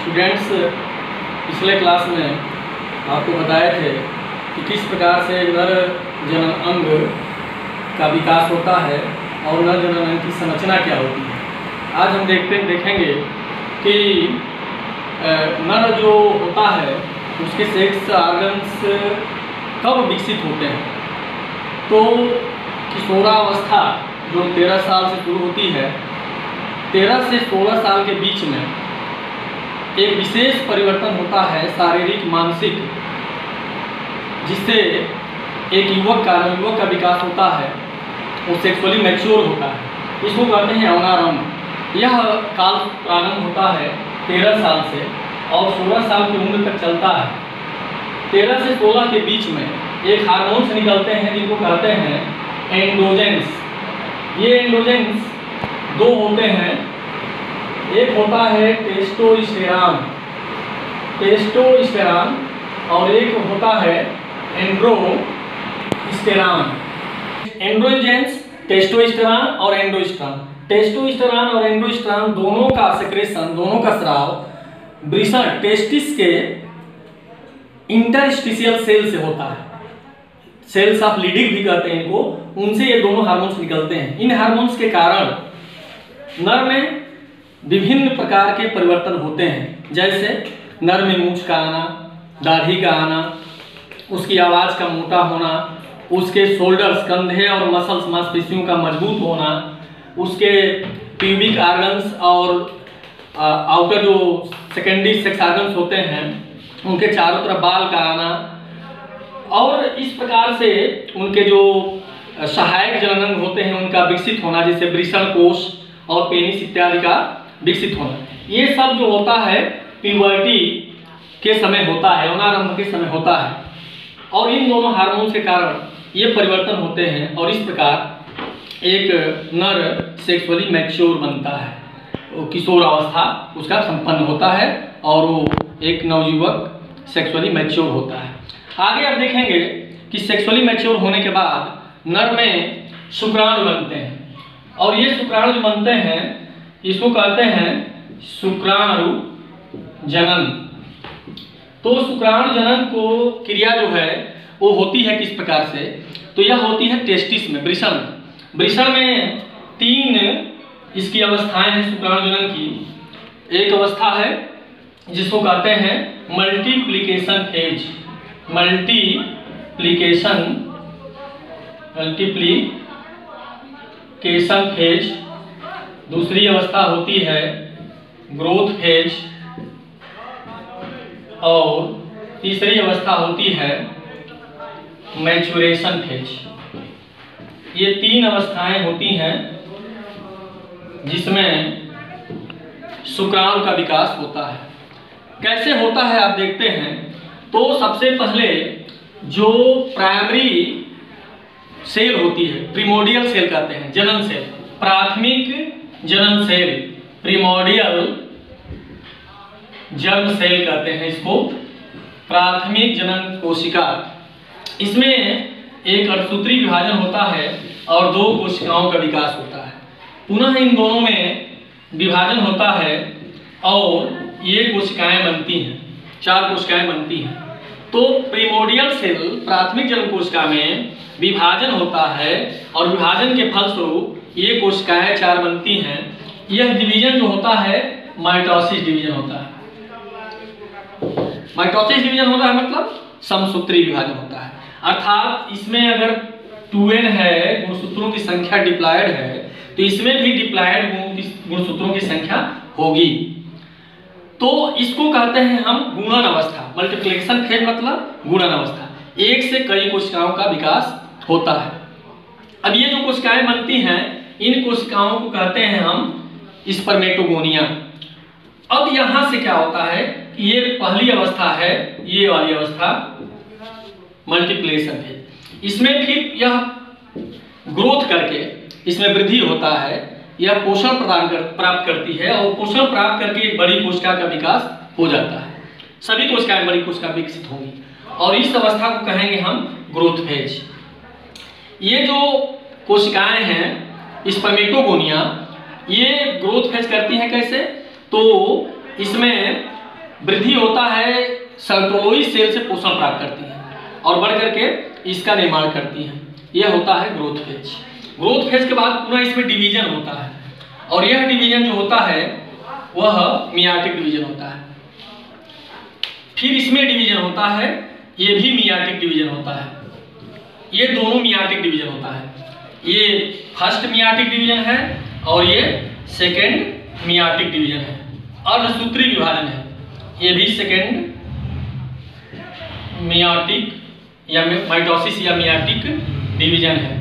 Students पिछले class में आपको बताए थे कि किस प्रकार से नर जनन अंग का विकास होता है और नर जनन अंग की संरचना क्या होती है। आज हम देखेंगे कि नर जो होता है उसके सेक्स ऑर्गन्स कब विकसित होते हैं। तो किशोरावस्था जो 13 साल से शुरू होती है, 13 से 16 साल के बीच में एक विशेष परिवर्तन होता है शारीरिक मानसिक, जिससे एक युवक का विकास होता है, वो सेक्सुअली मैच्योर होता है। इसको कहते हैं यौनारंभ। यह काल प्रारंभ होता है 13 साल से और 16 साल की उम्र तक चलता है। 13 से 16 के बीच में एक हार्मोन्स निकलते हैं जिनको कहते हैं एंड्रोजेंस। ये एंड्रोजेंस दो होते हैं, एक होता है टेस्टोस्टेरॉन और एक होता है एंड्रोस्टेरॉन। एंड्रोजेंस टेस्टोस्टेरॉन और एंड्रोस्टेरॉन। टेस्टोस्टेरॉन और एंड्रोस्टेरॉन दोनों का सेक्रेशन, दोनों का स्राव वृषण टेस्टिस के इंटरस्टिशियल सेल से होता है। सेल्स ऑफ लीडिंग भी कहते हैं इनको, उनसे ये दोनों हार्मोन्स निकलते हैं। इन हार्मोन्स के कारण नर में विभिन्न प्रकार के परिवर्तन होते हैं, जैसे नर में मूंछ का आना, दाढ़ी का आना, उसकी आवाज़ का मोटा होना, उसके शोल्डर्स कंधे और मसल्स मांसपेशियों का मजबूत होना, उसके प्यूबिक ऑर्गन्स और आउटर जो सेकेंडरी सेक्स ऑर्गन्स होते हैं उनके चारों तरफ बाल का आना, और इस प्रकार से उनके जो सहायक जननांग होते हैं उनका विकसित होना, जैसे वृषण कोश और पेनिस इत्यादि का विकसित होना। ये सब जो होता है प्यूबर्टी के समय होता है, यौनारंभ के समय होता है, और इन दोनों हार्मोन के कारण ये परिवर्तन होते हैं और इस प्रकार एक नर सेक्सुअली मैच्योर बनता है, वो किशोर अवस्था उसका संपन्न होता है और वो एक नवयुवक सेक्सुअली मैच्योर होता है। आगे आप देखेंगे कि सेक्सुअली मैच्योर होने के बाद नर में शुक्राणु बनते हैं, और ये शुक्राणु जो बनते हैं इसको कहते हैं शुक्राणु जनन। तो शुक्राणु जनन को क्रिया जो है वो होती है किस प्रकार से, तो यह होती है टेस्टिस में, वृषण में 3 इसकी अवस्थाएं हैं शुक्राणु जनन की। एक अवस्था है जिसको कहते हैं मल्टीप्लिकेशन फेज। दूसरी अवस्था होती है ग्रोथ फेज और तीसरी अवस्था होती है मैच्योरेशन फेज। ये 3 अवस्थाएं होती हैं जिसमें शुक्राणु का विकास होता है। कैसे होता है आप देखते हैं। तो सबसे पहले जो प्राइमरी सेल होती है, प्रिमोडियल सेल कहते हैं, जनन सेल, प्राथमिक जनन सेल, प्रिमोडियल जर्म सेल कहते हैं इसको, प्राथमिक जनन कोशिका। इसमें एक अर्धसूत्री विभाजन होता है और 2 कोशिकाओं का विकास होता है। पुनः इन दोनों में विभाजन होता है और ये कोशिकाएं बनती हैं, 4 कोशिकाएं बनती हैं। तो प्रिमोडियल सेल प्राथमिक जनन कोशिका में विभाजन होता है और विभाजन के फलस्वरूप ये कोशिकाएं 4 बनती हैं। यह डिवीजन जो होता है माइटोसिस डिवीजन होता है। माइटोसिस डिवीजन होता है मतलब समसूत्री विभाजन होता है, अर्थात इसमें अगर 2n है, गुणसूत्रों की संख्या डिप्लॉयड है, तो इसमें भी डिप्लॉयड गुणसूत्रों की संख्या होगी। तो इसको कहते हैं हम गुणन अवस्था। मल्टीप्लिकेशन फेज मतलब गुणन अवस्था, एक से कई कोशिकाओं का विकास होता है। अब ये जो कोशिकाएं बनती हैं इन कोशिकाओं को कहते हैं हम स्पर्मेटोगोनिया। अब यहां से क्या होता है कि ये पहली अवस्था है, ये वाली अवस्था मल्टीप्लिकेशन फेज। इसमें फिर यह ग्रोथ करके इसमें वृद्धि होता है, यह पोषण प्राप्त करती है और पोषण प्राप्त करके एक बड़ी कोशिका का विकास हो जाता है। सभी कोशिकाएं बड़ी कोशिका विकसित होंगी और इस अवस्था को कहेंगे हम ग्रोथ फेज। ये जो कोशिकाएं हैं स्पर्मेटोगोनिया, ये ग्रोथ फेज करती हैं कैसे, तो इसमें वृद्धि होता है सर्टोलोई सेल से पोषण प्राप्त करती है और बढ़ करके इसका निर्माण करती है। यह होता है ग्रोथ फेज। ग्रोथ फेज के बाद पुनः इसमें डिवीजन होता है और यह डिवीजन जो होता है वह मियाटिक डिवीजन होता है। फिर इसमें डिवीजन होता है, ये भी मियाटिक डिवीजन होता है। ये दोनों मियाटिक डिवीजन होता है। ये फर्स्ट मियाटिक डिवीजन है और ये सेकेंड मियाटिक डिवीजन है। अर्धसूत्री विभाजन है, ये भी सेकेंड मियाटिक या माइटोसिस या मियाटिक डिवीजन है।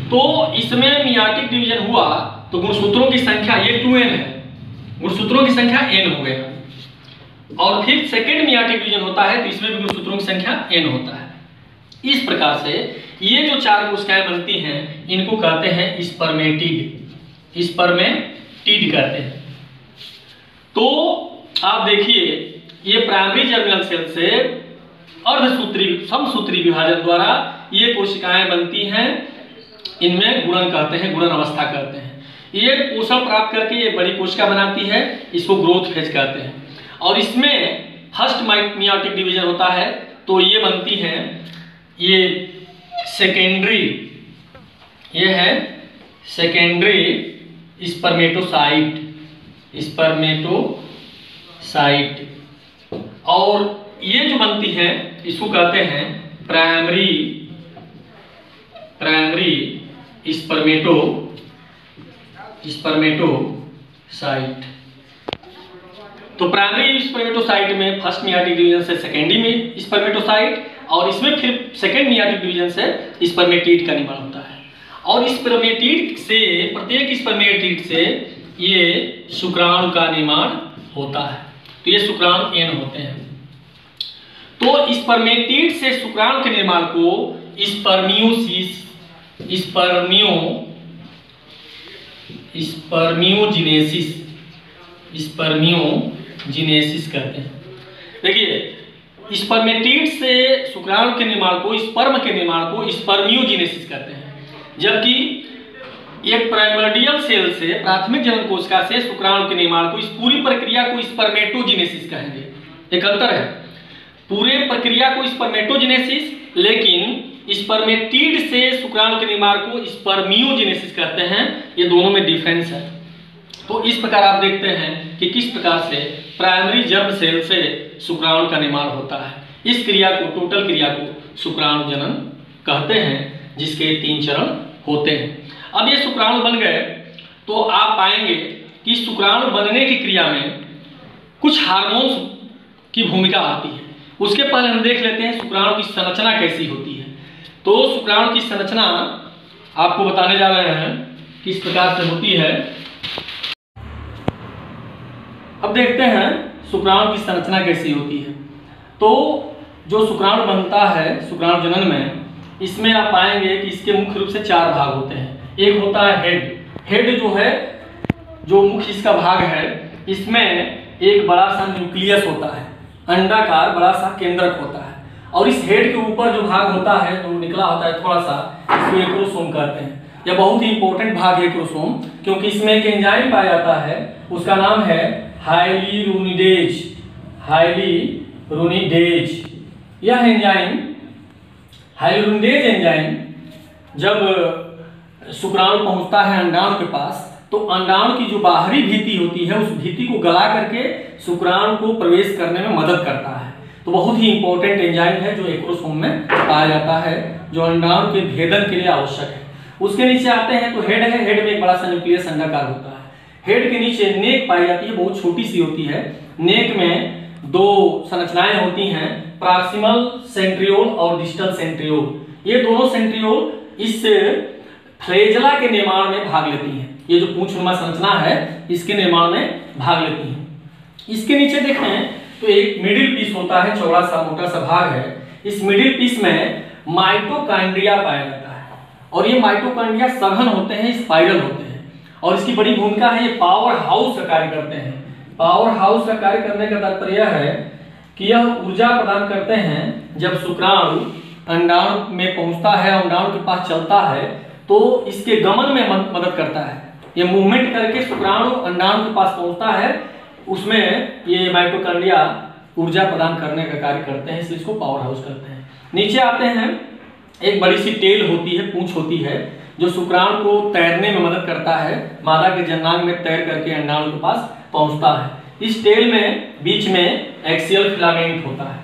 तो इसमें मियाटिक डिवीजन हुआ तो गुणसूत्रों की संख्या ये 2n है, गुणसूत्रों की संख्या n हो गया। और फिर सेकेंड मियाटिक डिवीजन होता है तो इसमें भी गुणसूत्रों की संख्या n होता है। इस प्रकार से ये जो 4 कोशिकाएं बनती हैं इनको कहते हैं स्पर्मेटिड, स्पर्मेटिड कहते हैं। तो आप देखिए ये प्राइमरी जर्मिनल सेल से अर्धसूत्री समसूत्री विभाजन द्वारा ये कोशिकाएं बनती हैं। इनमें गुणन कहते हैं, गुणन अवस्था कहते हैं। ये पोषण प्राप्त करके ये बड़ी कोशिका बनाती है, इसको ग्रोथ फेज कहते हैं। और इसमें फर्स्ट मियाटिक डिवीजन होता है तो ये बनती हैं, ये सेकेंडरी, ये है सेकेंडरी स्पर्मेटोसाइट, स्पर्मेटोसाइट। और ये जो बनती है इसको कहते हैं प्राइमरी स्पर्मेटोसाइट। तो प्राइमरी स्पर्मेटोसाइट में फर्स्ट मियाटिक डिवीजन से सेकेंडरी में स्पर्मेटोसाइट और इसमें फिर सेकेंड मियाटिक डिवीजन से स्पर्मेटिड का निर्माण होता है। और स्पर्मेटिड से, प्रत्येक स्पर्मेटिड से ये शुक्राणु का निर्माण होता है। तो ये शुक्राणु n होते हैं। तो स्पर्मेटिड से शुक्राणु के निर्माण को स्पर्मियोजिनेसिस कहते हैं। देखिए स्पर्मेटिड से शुक्राणु के निर्माण को, स्पर्म के निर्माण को स्पर्मियोजिनेसिस कहते हैं। जबकि एक प्राइमर्डियल सेल से, प्राथमिक जनन कोशिका से शुक्राणु के निर्माण को, इस पूरी प्रक्रिया को स्पर्मेटोजिनेसिस कहेंगे। एक अंतर है, पूरे प्रक्रिया को स्पर्मेटोजिनेसिस, लेकिन स्पर्मेटिड से शुक्राणु के निर्माण को स्पर्मियोजिनेसिस कहते हैं। ये दोनों में डिफरेंस है। तो इस प्रकार आप देखते हैं कि किस प्रकार से प्राइमरी जर्म सेल से शुक्राणु का निर्माण होता है। इस क्रिया को, टोटल क्रिया को शुक्राणु जनन कहते हैं, जिसके 3 चरण होते हैं। अब ये शुक्राणु बन गए तो आप पाएंगे कि शुक्राणु बनने की क्रिया में कुछ हार्मोन्स की भूमिका आती है। उसके पहले हम देख लेते हैं शुक्राणु की संरचना कैसी होती है। तो शुक्राणु की संरचना आपको बताने जा रहे हैं किस प्रकार से होती है। अब देखते हैं शुक्राणु की संरचना कैसी होती है। तो जो शुक्राणु बनता है शुक्राणु जनन में, इसमें आप पाएंगे कि इसके मुख्य रूप से 4 भाग होते हैं। एक होता है हेड जो है, जो मुख्य इसका भाग है, इसमें एक बड़ा सा न्यूक्लियस होता है, अंडाकार बड़ा सा केंद्रक होता है। और इस हेड के ऊपर जो भाग होता है जो निकला होता है थोड़ा सा, इसको एक्रोसोम कहते हैं। यह बहुत ही इंपॉर्टेंट भाग है एक्रोसोम, क्योंकि इसमें एक एंजाइम पाया जाता है, उसका नाम है हाइल्यूरोनिडेज। यह एंजाइम, हाइल्यूरोनिडेज एंजाइम, जब शुक्राणु पहुंचता है अंडाणु के पास, तो अंडाणु की जो बाहरी भित्ति होती है उस भित्ति को गला करके शुक्राणु को प्रवेश करने में मदद करता है। तो बहुत ही इंपॉर्टेंट एंजाइम है जो एक्रोसोम में पाया जाता है, जो अंडाणु के भेदन के लिए आवश्यक है। उसके नीचे आते हैं तो हेड है। हेड में एक बड़ा सा न्यूक्लियस अंडाकार होता है। हेड के नीचे नेक पाई जाती है, बहुत छोटी सी होती है। नेक में 2 संरचनाएं होती हैं, प्रॉक्सिमल सेंट्रियोल और डिस्टल सेंट्रियोल। ये दोनों सेंट्रियोल इस फ्लैजेला के निर्माण में भाग लेती हैं। ये जो पूंछनुमा संरचना है इसके निर्माण में भाग लेती हैं। इसके नीचे देखें तो एक मिडिल पीस होता है, चौड़ा सा मोटा सा भाग है। इस मिडिल पीस में माइटोकॉन्ड्रिया पाया जाता है और ये माइटोकॉन्ड्रिया सघन होते हैं, स्पाइरल होते हैं। और इसकी बड़ी भूमिका है, ये पावर हाउस का कार्य करते हैं। पावर हाउस का कार्य करने का तात्पर्य है कि यह ऊर्जा प्रदान करते हैं। जब शुक्राणु अंडाणु में पहुंचता है, अंडाणु के पास चलता है, तो इसके गमन में मदद करता है। ये मूवमेंट करके शुक्राणु अंडाणु के पास पहुंचता है, उसमें ये माइटोकॉन्ड्रिया ऊर्जा प्रदान करने का कार्य करते हैं, इसलिए इसको पावर हाउस करते हैं। नीचे आते हैं, एक बड़ी सी टेल होती है, पूंछ होती है, जो शुक्राणु को तैरने में मदद करता है, मादा के जननांग में तैर करके अंडाणु के पास पहुंचता है। इस टेल में बीच में एक्सियल फिलामेंट होता है।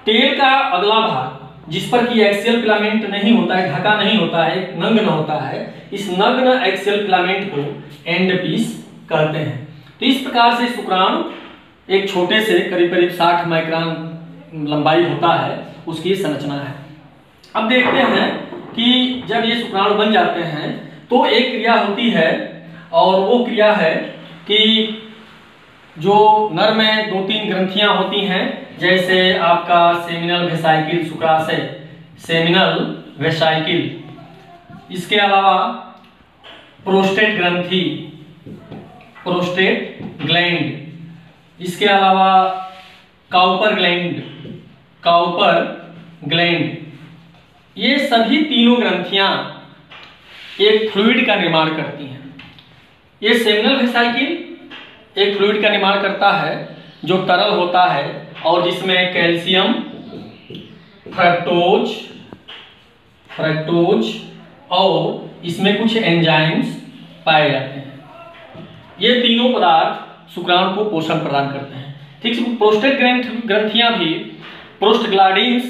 टेल का अगला भाग जिस पर कि एक्सियल फिलामेंट नहीं होता है, ढका नहीं होता है, नग्न होता है, इस नग्न एक्सियल फिलामेंट को एंड पीस कहते हैं। तो इस प्रकार से शुक्राणु एक छोटे से करीब करीब 60 माइक्रोन लंबाई होता है, उसकी संरचना है। अब देखते हैं कि जब ये शुक्राणु बन जाते हैं तो एक क्रिया होती है, और वो क्रिया है कि जो नर में 2-3 ग्रंथियां होती हैं, जैसे आपका सेमिनल वेसाइकिल शुक्राशय, सेमिनल वेसाइकिल, इसके अलावा प्रोस्टेट ग्रंथि, प्रोस्टेट ग्लैंड, इसके अलावा काउपर ग्लैंड, काउपर ग्लैंड, ये सभी तीनों ग्रंथियां एक फ्लूइड का निर्माण करती हैं। ये सेमिनल वेसाइकिल एक फ्लूइड का निर्माण करता है जो तरल होता है और जिसमें कैल्शियम, फ्रक्टोज और इसमें कुछ एंजाइम्स पाए जाते हैं। ये तीनों पदार्थ शुक्राणु को पोषण प्रदान करते हैं। ठीक है, प्रोस्टेट ग्रंथियां भी प्रोस्टग्लैंडिन्स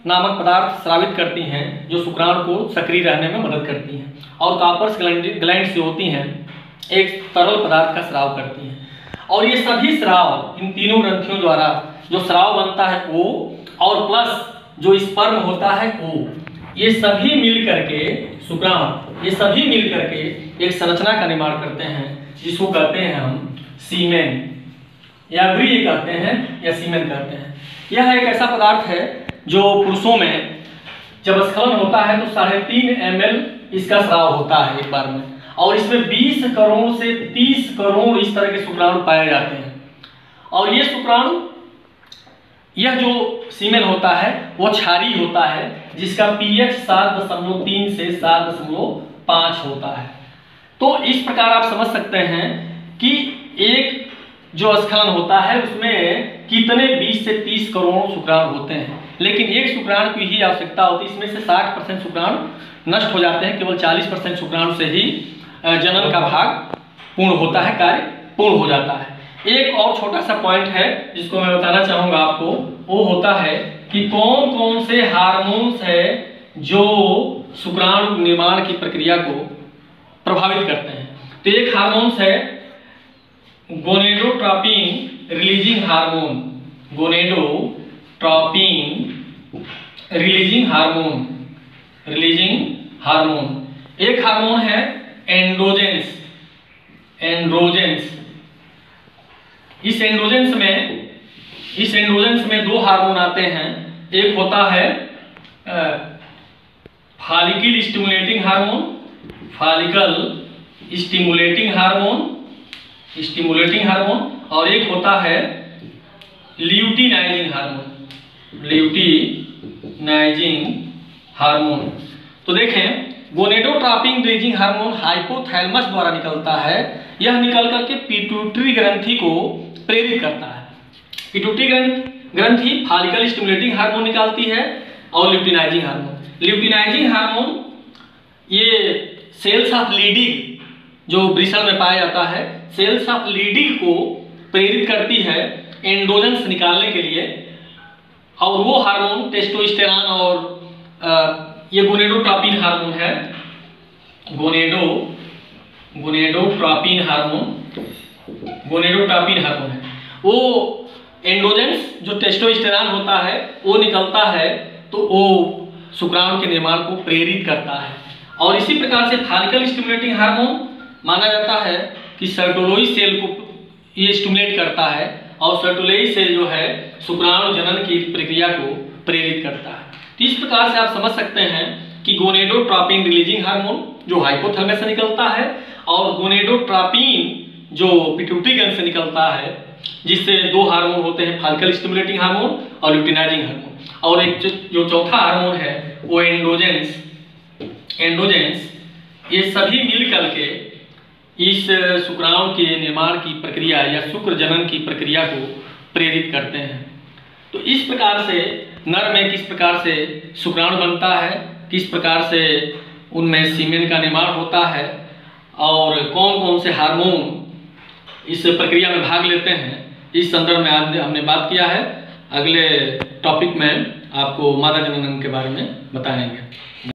नामक पदार्थ स्रावित करती हैं, जो शुक्राणु को सक्रिय रहने में मदद करती हैं, और कार्पस ग्लैंड्स जो होती हैं एक तरल पदार्थ का स्राव करती हैं। और ये सभी स्राव, इन तीनों ग्रंथियों द्वारा जो स्राव बनता है ओ, और प्लस जो स्पर्म होता है ओ, ये सभी मिल करके शुक्राणु, ये सभी मिल करके एक संरचना का निर्माण करते हैं, जिसको कहते हैं हम सीमेन, या व्रीहि कहते हैं या सीमेन कहते हैं। यह एक ऐसा पदार्थ है जो पुरुषों में जब स्खलन होता है तो 3.5 ml इसका स्राव होता है एक बार में, और इसमें 20 करोड़ से 30 करोड़ इस तरह के शुक्राणु पाए जाते हैं। और ये शुक्राणु, यह जो सीमेन होता है वो क्षारीय होता है, जिसका pH 7.3 से 7.5 होता है। तो इस प्रकार आप समझ सकते हैं कि एक जो स्खलन होता है उसमें कितने 20 से 30 करोड़ शुक्राणु होते हैं, लेकिन एक शुक्राणु की ही आवश्यकता होती है। इसमें से 60% शुक्राणु नष्ट हो जाते हैं, केवल 40% शुक्राणु से ही जनन का भाग पूर्ण होता है, कार्य पूर्ण हो जाता है। एक और छोटा सा पॉइंट है जिसको मैं बताना चाहूंगा आपको, वो होता है कि कौन कौन से हार्मोन्स है जो शुक्राणु निर्माण की प्रक्रिया को प्रभावित करते हैं। तो एक हार्मोन्स है gonadotropin releasing hormone, gonadotropin releasing hormone. एक हार्मोन है एंड्रोजेंस, इस एंड्रोजेंस में 2 हार्मोन आते हैं। एक होता है फॉलिकल स्टिमुलेटिंग हार्मोन, और एक होता है ल्यूटिनाइजिंग हार्मोन। तो देखें, गोनेडोट्रोपिन रिलीजिंग हार्मोन हाइपोथैलेमस द्वारा निकलता है। यह निकल करके पिट्यूटरी ग्रंथि को प्रेरित करता है। पिट्यूटरी ग्रंथि फॉलिकल स्टिमुलेटिंग हार्मोन निकालती है और ल्यूटिनाइजिंग हार्मोन ये सेल्स ऑफ लीडिंग जो वृषण में पाया जाता है, सेल्स ऑफ लीडिंग को प्रेरित करती है एंड्रोजेंस निकालने के लिए। और वो हार्मोन टेस्टोस्टेरोन और ये गोनेडोट्रोपिन हार्मोन है, गोनेडोट्रोपिन हार्मोन है। वो एंड्रोजेंस जो टेस्टोस्टेरोन होता है वो निकलता है, तो वो शुक्राणु के निर्माण को प्रेरित करता है। और इसी प्रकार से फॉलिकल स्टिमुलेटिंग हार्मोन माना जाता है कि सर्टोलोई सेल को ये स्टिमुलेट करता है, और सर्टोलोई सेल जो है शुक्राणु जनन की प्रक्रिया को प्रेरित करता है। तो इस प्रकार से आप समझ सकते हैं कि गोनेडोट्रोपिन रिलीजिंग हार्मोन जो हाइपोथैलेमस से निकलता है, और गोनेडोट्रोपिन जो पिट्यूटरी ग्लैंड से निकलता है, जिससे 2 हार्मोन होते हैं, फॉलिकल स्टिमुलेटिंग हार्मोन और ल्यूटिनाइजिंग हार्मोन। और एक जो चौथा हार्मोन है वो एंड्रोजेंस, ये सभी मिल करके इस शुक्राणु के निर्माण की प्रक्रिया या शुक्र जनन की प्रक्रिया को प्रेरित करते हैं। तो इस प्रकार से नर में किस प्रकार से शुक्राणु बनता है, किस प्रकार से उनमें सीमेन का निर्माण होता है और कौन कौन से हार्मोन इस प्रक्रिया में भाग लेते हैं, इस संदर्भ में आज हमने बात किया है। अगले टॉपिक में आपको मादा जनन के बारे में बताएंगे।